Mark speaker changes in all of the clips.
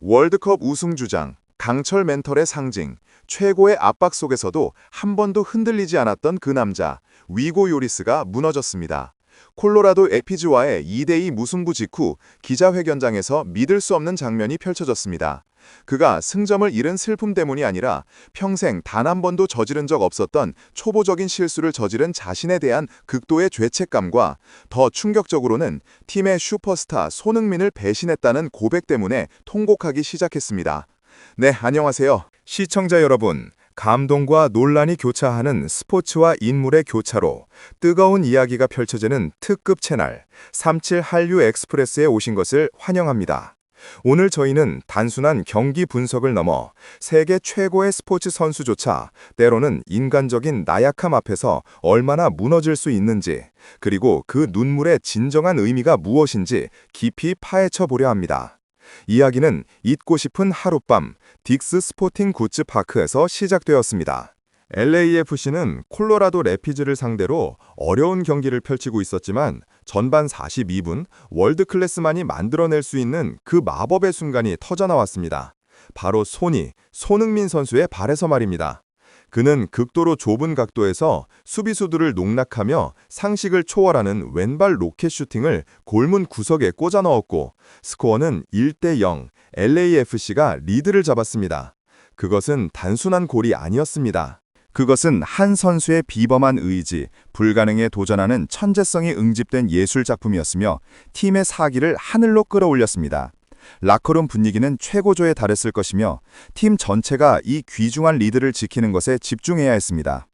Speaker 1: 월드컵 우승 주장, 강철 멘털의 상징, 최고의 압박 속에서도 한 번도 흔들리지 않았던 그 남자, 위고 요리스가 무너졌습니다. 콜로라도 에피즈와의 2대2 무승부 직후 기자회견장에서 믿을 수 없는 장면이 펼쳐졌습니다. 그가 승점을 잃은 슬픔 때문이 아니라 평생 단 한 번도 저지른 적 없었던 초보적인 실수를 저지른 자신에 대한 극도의 죄책감과 더 충격적으로는 팀의 슈퍼스타 손흥민을 배신했다는 고백 때문에 통곡하기 시작했습니다. 네, 안녕하세요. 시청자 여러분. 감동과 논란이 교차하는 스포츠와 인물의 교차로 뜨거운 이야기가 펼쳐지는 특급 채널 37 한류 엑스프레스에 오신 것을 환영합니다. 오늘 저희는 단순한 경기 분석을 넘어 세계 최고의 스포츠 선수조차 때로는 인간적인 나약함 앞에서 얼마나 무너질 수 있는지, 그리고 그 눈물의 진정한 의미가 무엇인지 깊이 파헤쳐 보려 합니다. 이야기는 잊고 싶은 하룻밤 딕스 스포팅 굿즈 파크에서 시작되었습니다. LAFC는 콜로라도 래피즈를 상대로 어려운 경기를 펼치고 있었지만 전반 42분 월드 클래스만이 만들어낼 수 있는 그 마법의 순간이 터져나왔습니다. 바로 손흥민 선수의 발에서 말입니다. 그는 극도로 좁은 각도에서 수비수들을 농락하며 상식을 초월하는 왼발 로켓 슈팅을 골문 구석에 꽂아 넣었고 스코어는 1대0, LAFC가 리드를 잡았습니다. 그것은 단순한 골이 아니었습니다. 그것은 한 선수의 비범한 의지, 불가능에 도전하는 천재성이 응집된 예술작품이었으며 팀의 사기를 하늘로 끌어올렸습니다. 라커룸 분위기는 최고조에 달했을 것이며 팀 전체가 이 귀중한 리드를 지키는 것에 집중해야 했습니다.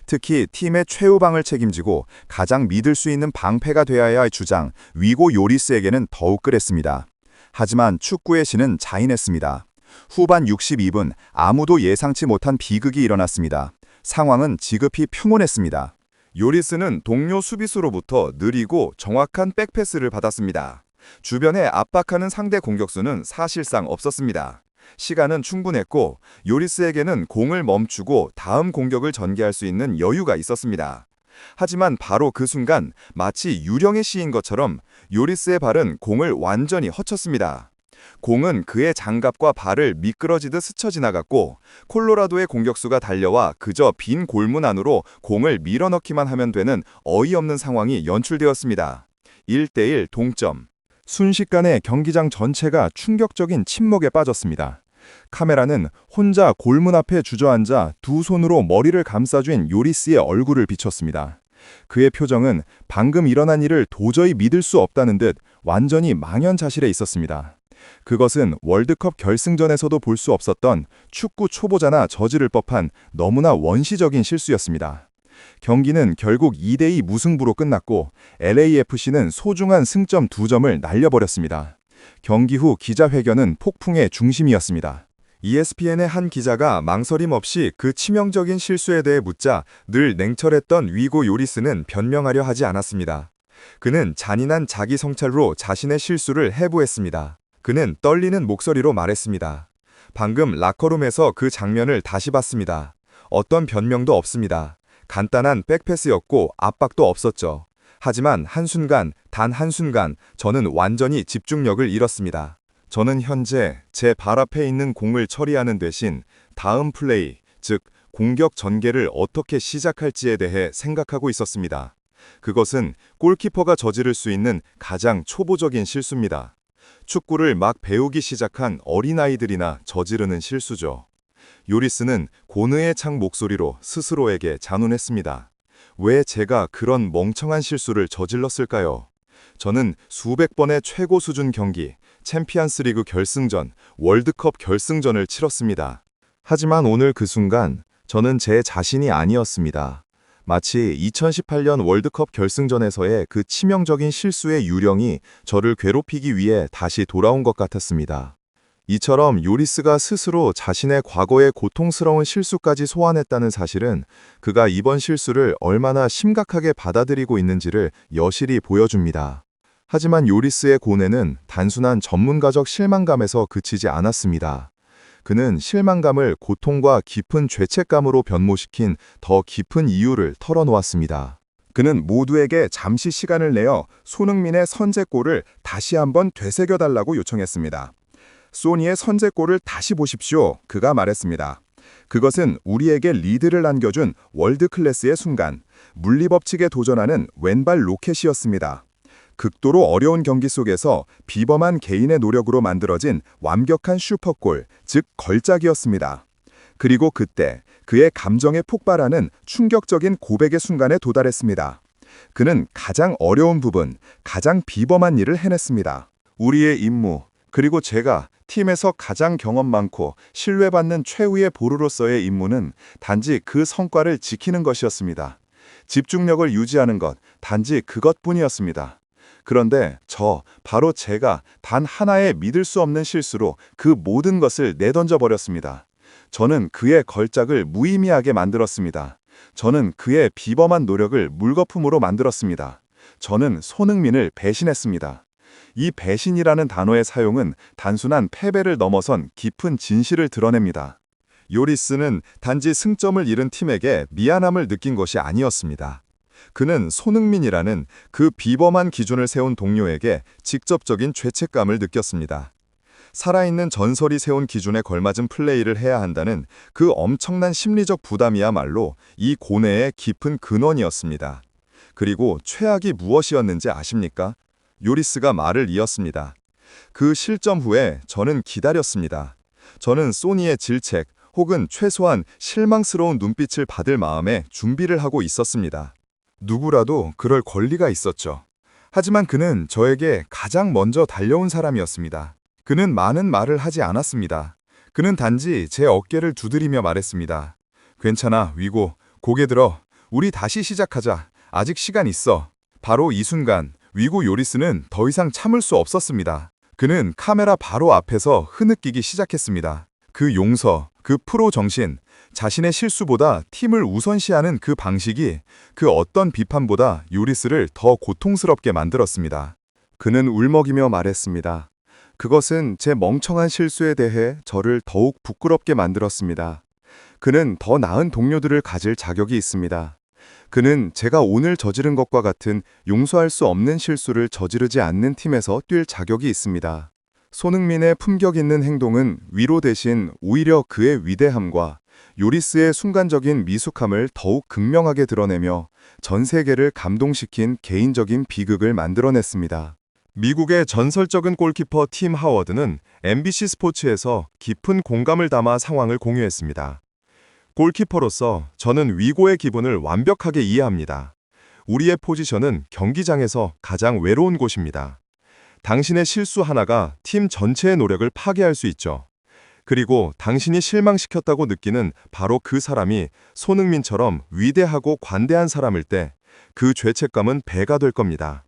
Speaker 1: 특히 팀의 최후방을 책임지고 가장 믿을 수 있는 방패가 되어야 할 주장 위고 요리스에게는 더욱 그랬습니다. 하지만 축구의 신은 자인했습니다. 후반 62분 아무도 예상치 못한 비극이 일어났습니다. 상황은 지극히 평온했습니다. 요리스는 동료 수비수로부터 느리고 정확한 백패스를 받았습니다. 주변에 압박하는 상대 공격수는 사실상 없었습니다. 시간은 충분했고 요리스에게는 공을 멈추고 다음 공격을 전개할 수 있는 여유가 있었습니다. 하지만 바로 그 순간 마치 유령에 씌인 것처럼 요리스의 발은 공을 완전히 허쳤습니다. 공은 그의 장갑과 발을 미끄러지듯 스쳐 지나갔고 콜로라도의 공격수가 달려와 그저 빈 골문 안으로 공을 밀어넣기만 하면 되는 어이없는 상황이 연출되었습니다. 1대1 동점. 순식간에 경기장 전체가 충격적인 침묵에 빠졌습니다. 카메라는 혼자 골문 앞에 주저앉아 두 손으로 머리를 감싸쥔 요리스의 얼굴을 비췄습니다. 그의 표정은 방금 일어난 일을 도저히 믿을 수 없다는 듯 완전히 망연자실해 있었습니다. 그것은 월드컵 결승전에서도 볼 수 없었던 축구 초보자나 저지를 법한 너무나 원시적인 실수였습니다. 경기는 결국 2대2 무승부로 끝났고 LAFC는 소중한 승점 2점을 날려버렸습니다. 경기 후 기자회견은 폭풍의 중심이었습니다. ESPN의 한 기자가 망설임 없이 그 치명적인 실수에 대해 묻자 늘 냉철했던 위고 요리스는 변명하려 하지 않았습니다. 그는 잔인한 자기 성찰로 자신의 실수를 해부했습니다. 그는 떨리는 목소리로 말했습니다. 방금 라커룸에서 그 장면을 다시 봤습니다. 어떤 변명도 없습니다. 간단한 백패스였고 압박도 없었죠. 하지만 한순간, 단 한순간 저는 완전히 집중력을 잃었습니다. 저는 현재 제 발 앞에 있는 공을 처리하는 대신 다음 플레이, 즉 공격 전개를 어떻게 시작할지에 대해 생각하고 있었습니다. 그것은 골키퍼가 저지를 수 있는 가장 초보적인 실수입니다. 축구를 막 배우기 시작한 어린아이들이나 저지르는 실수죠. 요리스는 고뇌에 찬 목소리로 스스로에게 잔언했습니다. 왜 제가 그런 멍청한 실수를 저질렀을까요? 저는 수백 번의 최고 수준 경기, 챔피언스리그 결승전, 월드컵 결승전을 치렀습니다. 하지만 오늘 그 순간 저는 제 자신이 아니었습니다. 마치 2018년 월드컵 결승전에서의 그 치명적인 실수의 유령이 저를 괴롭히기 위해 다시 돌아온 것 같았습니다. 이처럼 요리스가 스스로 자신의 과거의 고통스러운 실수까지 소환했다는 사실은 그가 이번 실수를 얼마나 심각하게 받아들이고 있는지를 여실히 보여줍니다. 하지만 요리스의 고뇌는 단순한 전문가적 실망감에서 그치지 않았습니다. 그는 실망감을 고통과 깊은 죄책감으로 변모시킨 더 깊은 이유를 털어놓았습니다. 그는 모두에게 잠시 시간을 내어 손흥민의 선제골을 다시 한번 되새겨달라고 요청했습니다.
Speaker 2: 소니의 선제골을 다시 보십시오. 그가 말했습니다. 그것은 우리에게 리드를 안겨준 월드 클래스의 순간, 물리법칙에 도전하는 왼발 로켓이었습니다. 극도로 어려운 경기 속에서 비범한 개인의 노력으로 만들어진 완벽한 슈퍼골, 즉 걸작이었습니다. 그리고 그때 그의 감정에 폭발하는 충격적인 고백의 순간에 도달했습니다. 그는 가장 어려운 부분, 가장 비범한 일을 해냈습니다.
Speaker 1: 우리의 임무, 그리고 제가 팀에서 가장 경험 많고 신뢰받는 최후의 보루로서의 임무는 단지 그 성과를 지키는 것이었습니다. 집중력을 유지하는 것, 단지 그것뿐이었습니다. 그런데 바로 제가 단 하나의 믿을 수 없는 실수로 그 모든 것을 내던져 버렸습니다. 저는 그의 걸작을 무의미하게 만들었습니다. 저는 그의 비범한 노력을 물거품으로 만들었습니다. 저는 손흥민을 배신했습니다. 이 배신이라는 단어의 사용은 단순한 패배를 넘어선 깊은 진실을 드러냅니다. 요리스는 단지 승점을 잃은 팀에게 미안함을 느낀 것이 아니었습니다. 그는 손흥민이라는 그 비범한 기준을 세운 동료에게 직접적인 죄책감을 느꼈습니다. 살아있는 전설이 세운 기준에 걸맞은 플레이를 해야 한다는 그 엄청난 심리적 부담이야말로 이 고뇌의 깊은 근원이었습니다. 그리고 최악이 무엇이었는지 아십니까? 요리스가 말을 이었습니다. 그 실점 후에 저는 기다렸습니다. 저는 소니의 질책 혹은 최소한 실망스러운 눈빛을 받을 마음에 준비를 하고 있었습니다. 누구라도 그럴 권리가 있었죠. 하지만 그는 저에게 가장 먼저 달려온 사람이었습니다. 그는 많은 말을 하지 않았습니다. 그는 단지 제 어깨를 두드리며 말했습니다. 괜찮아, 위고. 고개 들어. 우리 다시 시작하자. 아직 시간 있어. 바로 이 순간 위고 요리스는 더 이상 참을 수 없었습니다. 그는 카메라 바로 앞에서 흐느끼기 시작했습니다. 그 용서, 그 프로 정신, 자신의 실수보다 팀을 우선시하는 그 방식이 그 어떤 비판보다 요리스를 더 고통스럽게 만들었습니다. 그는 울먹이며 말했습니다. 그것은 제 멍청한 실수에 대해 저를 더욱 부끄럽게 만들었습니다. 그는 더 나은 동료들을 가질 자격이 있습니다. 그는 제가 오늘 저지른 것과 같은 용서할 수 없는 실수를 저지르지 않는 팀에서 뛸 자격이 있습니다. 손흥민의 품격 있는 행동은 위로 대신 오히려 그의 위대함과 요리스의 순간적인 미숙함을 더욱 극명하게 드러내며 전 세계를 감동시킨 개인적인 비극을 만들어냈습니다. 미국의 전설적인 골키퍼 팀 하워드는 MBC 스포츠에서 깊은 공감을 담아 상황을 공유했습니다. 골키퍼로서 저는 위고의 기분을 완벽하게 이해합니다. 우리의 포지션은 경기장에서 가장 외로운 곳입니다. 당신의 실수 하나가 팀 전체의 노력을 파괴할 수 있죠. 그리고 당신이 실망시켰다고 느끼는 바로 그 사람이 손흥민처럼 위대하고 관대한 사람일 때 그 죄책감은 배가 될 겁니다.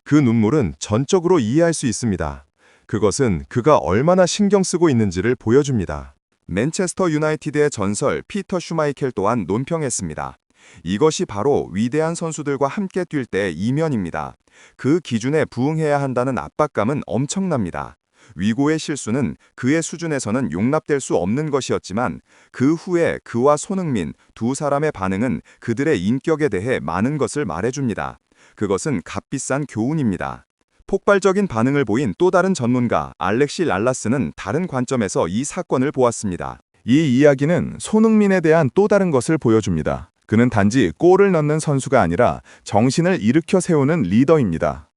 Speaker 1: 그 눈물은 전적으로 이해할 수 있습니다. 그것은 그가 얼마나 신경 쓰고 있는지를 보여줍니다. 맨체스터 유나이티드의 전설 피터 슈마이켈 또한 논평했습니다. 이것이 바로 위대한 선수들과 함께 뛸 때의 이면입니다. 그 기준에 부응해야 한다는 압박감은 엄청납니다. 위고의 실수는 그의 수준에서는 용납될 수 없는 것이었지만 그 후에 그와 손흥민 두 사람의 반응은 그들의 인격에 대해 많은 것을 말해줍니다. 그것은 값비싼 교훈입니다. 폭발적인 반응을 보인 또 다른 전문가 알렉시 랄라스는 다른 관점에서 이 사건을 보았습니다. 이 이야기는 손흥민에 대한 또 다른 것을 보여줍니다. 그는 단지 골을 넣는 선수가 아니라 정신을 일으켜 세우는 리더입니다.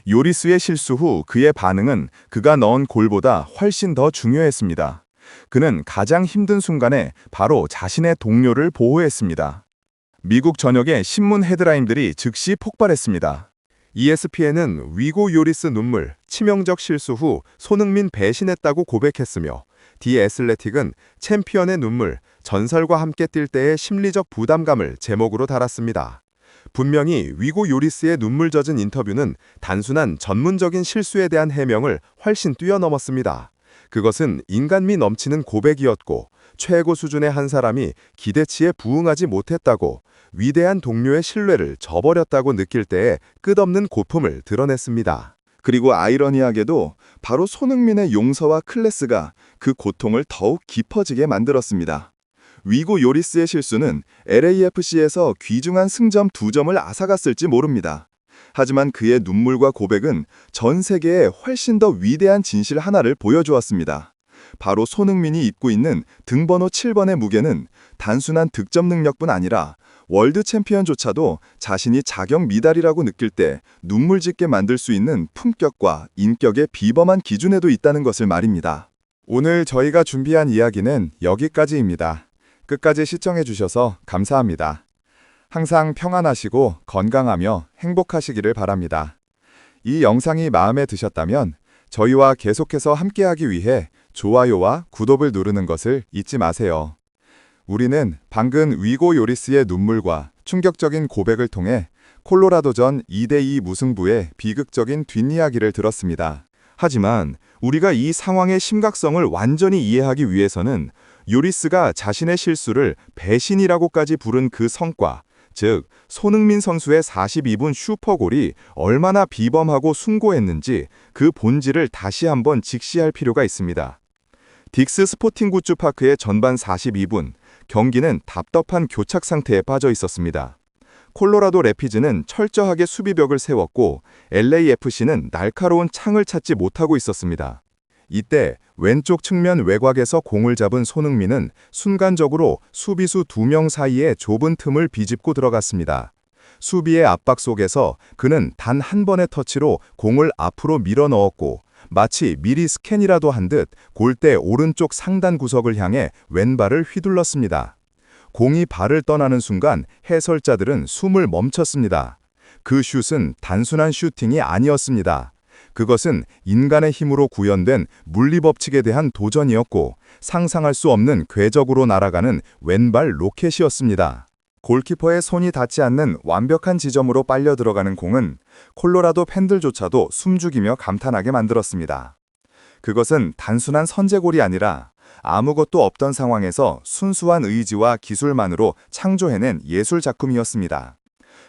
Speaker 1: 요리스의 실수 후 그의 반응은 그가 넣은 골보다 훨씬 더 중요했습니다. 그는 가장 힘든 순간에 바로 자신의 동료를 보호했습니다. 미국 전역의 신문 헤드라인들이 즉시 폭발했습니다. ESPN은 위고 요리스 눈물, 치명적 실수 후 손흥민 배신했다고 고백했으며 디 애슬레틱은 챔피언의 눈물, 전설과 함께 뛸 때의 심리적 부담감을 제목으로 달았습니다. 분명히 위고 요리스의 눈물 젖은 인터뷰는 단순한 전문적인 실수에 대한 해명을 훨씬 뛰어넘었습니다. 그것은 인간미 넘치는 고백이었고 최고 수준의 한 사람이 기대치에 부응하지 못했다고 위대한 동료의 신뢰를 저버렸다고 느낄 때의 끝없는 고품을 드러냈습니다. 그리고 아이러니하게도 바로 손흥민의 용서와 클래스가 그 고통을 더욱 깊어지게 만들었습니다. 위고 요리스의 실수는 LAFC에서 귀중한 승점 2점을 앗아갔을지 모릅니다. 하지만 그의 눈물과 고백은 전 세계에 훨씬 더 위대한 진실 하나를 보여주었습니다.
Speaker 2: 바로 손흥민이 입고 있는 등번호 7번의 무게는 단순한 득점 능력뿐 아니라 월드 챔피언조차도 자신이 자격 미달이라고 느낄 때 눈물 짓게 만들 수 있는 품격과 인격의 비범한 기준에도 있다는 것을 말입니다. 오늘 저희가 준비한 이야기는 여기까지입니다. 끝까지 시청해 주셔서 감사합니다. 항상 평안하시고 건강하며 행복하시기를 바랍니다. 이 영상이 마음에 드셨다면 저희와 계속해서 함께하기 위해 좋아요와 구독을 누르는 것을 잊지 마세요. 우리는 방금 위고 요리스의 눈물과 충격적인 고백을 통해 콜로라도전 2대2 무승부의 비극적인 뒷이야기를 들었습니다. 하지만 우리가 이 상황의 심각성을 완전히 이해하기 위해서는 요리스가 자신의 실수를 배신이라고까지 부른 그 성과, 즉 손흥민 선수의 42분 슈퍼골이 얼마나 비범하고 숭고했는지 그 본질을 다시 한번 직시할 필요가 있습니다. 딕스 스포팅 굿즈 파크의 전반 42분, 경기는 답답한 교착 상태에 빠져 있었습니다. 콜로라도 래피즈는 철저하게 수비벽을 세웠고 LAFC는 날카로운 창을 찾지 못하고 있었습니다. 이때 왼쪽 측면 외곽에서 공을 잡은 손흥민은 순간적으로 수비수 2명 사이의 좁은 틈을 비집고 들어갔습니다. 수비의 압박 속에서 그는 단 한 번의 터치로 공을 앞으로 밀어 넣었고 마치 미리 스캔이라도 한 듯 골대 오른쪽 상단 구석을 향해 왼발을 휘둘렀습니다. 공이 발을 떠나는 순간 해설자들은 숨을 멈췄습니다. 그 슛은 단순한 슈팅이 아니었습니다. 그것은 인간의 힘으로 구현된 물리법칙에 대한 도전이었고 상상할 수 없는 궤적으로 날아가는 왼발 로켓이었습니다. 골키퍼의 손이 닿지 않는 완벽한 지점으로 빨려 들어가는 공은 콜로라도 팬들조차도 숨죽이며 감탄하게 만들었습니다. 그것은 단순한 선제골이 아니라 아무것도 없던 상황에서 순수한 의지와 기술만으로 창조해낸 예술 작품이었습니다.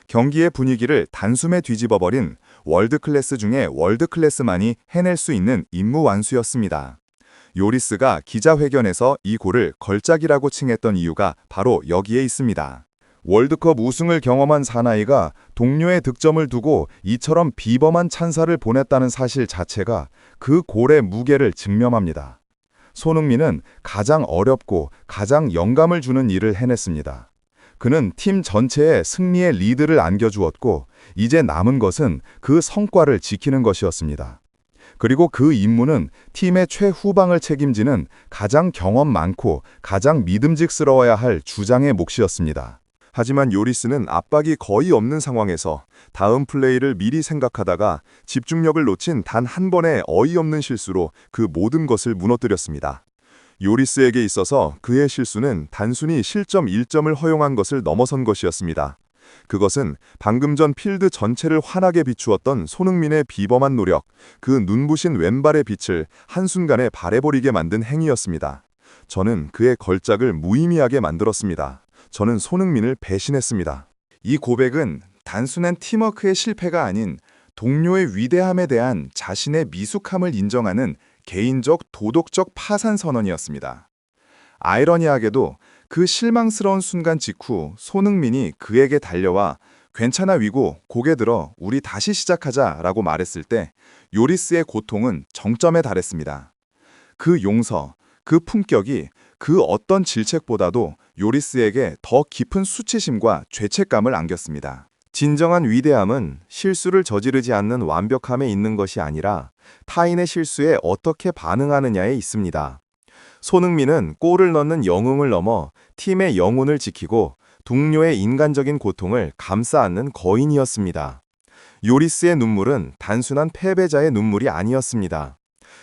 Speaker 2: 경기의 분위기를 단숨에 뒤집어버린 월드클래스 중에 월드클래스만이 해낼 수 있는 임무 완수였습니다. 요리스가 기자회견에서 이 골을 걸작이라고 칭했던 이유가 바로 여기에 있습니다. 월드컵 우승을 경험한 사나이가 동료의 득점을 두고 이처럼 비범한 찬사를 보냈다는 사실 자체가 그 골의 무게를 증명합니다. 손흥민은 가장 어렵고 가장 영감을 주는 일을 해냈습니다. 그는 팀 전체에 승리의 리드를 안겨주었고 이제 남은 것은 그 성과를 지키는 것이었습니다. 그리고 그 임무는 팀의 최후방을 책임지는 가장 경험 많고 가장 믿음직스러워야 할 주장의 몫이었습니다. 하지만 요리스는 압박이 거의 없는 상황에서 다음 플레이를 미리 생각하다가 집중력을 놓친 단 한 번의 어이없는 실수로 그 모든 것을 무너뜨렸습니다. 요리스에게 있어서 그의 실수는 단순히 실점 1점을 허용한 것을 넘어선 것이었습니다. 그것은 방금 전 필드 전체를 환하게 비추었던 손흥민의 비범한 노력, 그 눈부신 왼발의 빛을 한순간에 발해버리게 만든 행위였습니다. 저는 그의 걸작을 무의미하게 만들었습니다. 저는 손흥민을 배신했습니다. 이 고백은 단순한 팀워크의 실패가 아닌 동료의 위대함에 대한 자신의 미숙함을 인정하는 개인적 도덕적 파산 선언이었습니다. 아이러니하게도 그 실망스러운 순간 직후 손흥민이 그에게 달려와 괜찮아 위고 고개 들어 우리 다시 시작하자라고 말했을 때 요리스의 고통은 정점에 달했습니다. 그 용서, 그 품격이 그 어떤 질책보다도 요리스에게 더 깊은 수치심과 죄책감을 안겼습니다. 진정한 위대함은 실수를 저지르지 않는 완벽함에 있는 것이 아니라 타인의 실수에 어떻게 반응하느냐에 있습니다. 손흥민은 골을 넣는 영웅을 넘어 팀의 영혼을 지키고 동료의 인간적인 고통을 감싸 안는 거인이었습니다. 요리스의 눈물은 단순한 패배자의 눈물이 아니었습니다.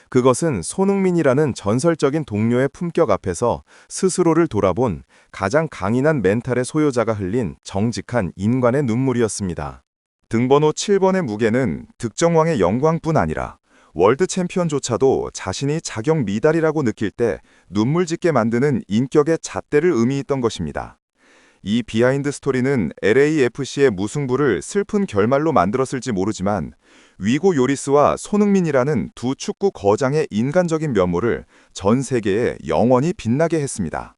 Speaker 2: 그것은 손흥민이라는 전설적인 동료의 품격 앞에서 스스로를 돌아본 가장 강인한 멘탈의 소유자가 흘린 정직한 인간의 눈물이었습니다. 등번호 7번의 무게는 득점왕의 영광뿐 아니라 월드 챔피언조차도 자신이 자격 미달이라고 느낄 때 눈물 짓게 만드는 인격의 잣대를 의미했던 것입니다. 이 비하인드 스토리는 LAFC의 무승부를 슬픈 결말로 만들었을지 모르지만 위고 요리스와 손흥민이라는 두 축구 거장의 인간적인 면모를 전 세계에 영원히 빛나게 했습니다.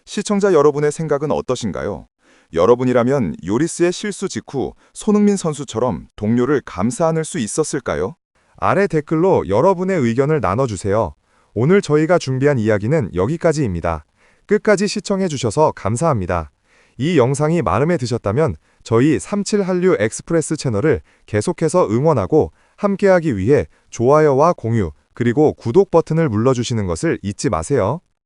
Speaker 2: 시청자 여러분의 생각은 어떠신가요? 여러분이라면 요리스의 실수 직후 손흥민 선수처럼 동료를 감싸 안을 수 있었을까요? 아래 댓글로 여러분의 의견을 나눠주세요.
Speaker 3: 오늘 저희가 준비한 이야기는 여기까지입니다. 끝까지 시청해주셔서 감사합니다. 이 영상이 마음에 드셨다면 저희 37한류 엑스프레스 채널을 계속해서 응원하고 함께하기 위해 좋아요와 공유, 그리고 구독 버튼을 눌러주시는 것을 잊지 마세요.